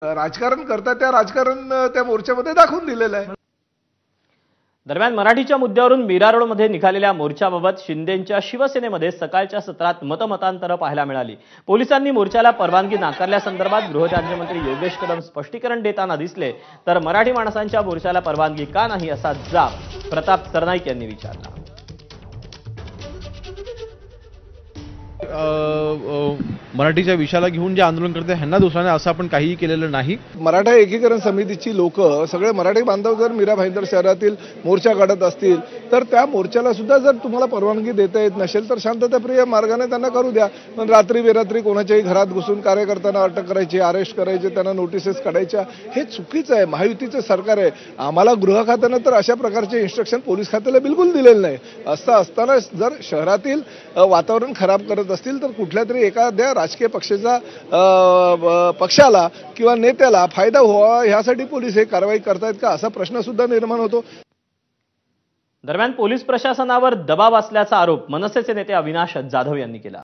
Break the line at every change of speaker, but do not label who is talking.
राजकारण करतात त्या राजकारण त्या मोर्चामध्ये दाखवून दिलेलं आहे।
दरम्यान मराठीच्या मुद्द्यावरून मीरा रोडमध्ये निघालेल्या मोर्चाबाबत शिंदेंच्या शिवसेनेमध्ये सकाळच्या सत्रात मतमतांतर पाहायला मिळाली। पोलिसांनी मोर्चाला परवानगी नाकारल्यासंदर्भात गृहराज्यमंत्री योगेश कदम स्पष्टीकरण देताना दिसले, तर मराठी माणसांच्या मोर्चाला परवानगी का नाही असा जाब प्रताप सरनाईक यांनी विचारला।
मराठीच्या विषयाला घेऊन जे आंदोलन करते ह्यांना दोषाने असं आपण काहीही केलेलं नाही।
मराठा एकीकरण समितीची लोक सगळे मराठी बांधव जर मीरा भाईंदर शहरातील मोर्चा काढत असतील तर त्या मोर्चाला सुद्धा जर तुम्हाला परवानगी देता येत नसेल तर शांतताप्रिय मार्गाने त्यांना करू द्या। पण रात्री बेरात्री कोणाच्याही घरात घुसून कार्यकर्त्यांना अटक करायची, अरेस्ट करायचे, त्यांना नोटिसेस काढायच्या, हे चुकीचं आहे। महायुतीचं सरकार आहे। आम्हाला गृह खात्यानं तर अशा प्रकारचे इन्स्ट्रक्शन पोलीस खात्याला बिलकुल दिलेलं नाही। असं असताना जर शहरातील वातावरण खराब करत असतील तर कुठल्या तरी एखाद्या राजकीय पक्षाला किंवा नेत्याला फायदा व्हावा यासाठी पोलीस हे कारवाई करतायत का असा प्रश्न सुद्धा निर्माण होतो।
दरम्यान पोलीस प्रशासनावर दबाव असल्याचा आरोप मनसेचे नेते अविनाश जाधव यांनी केला।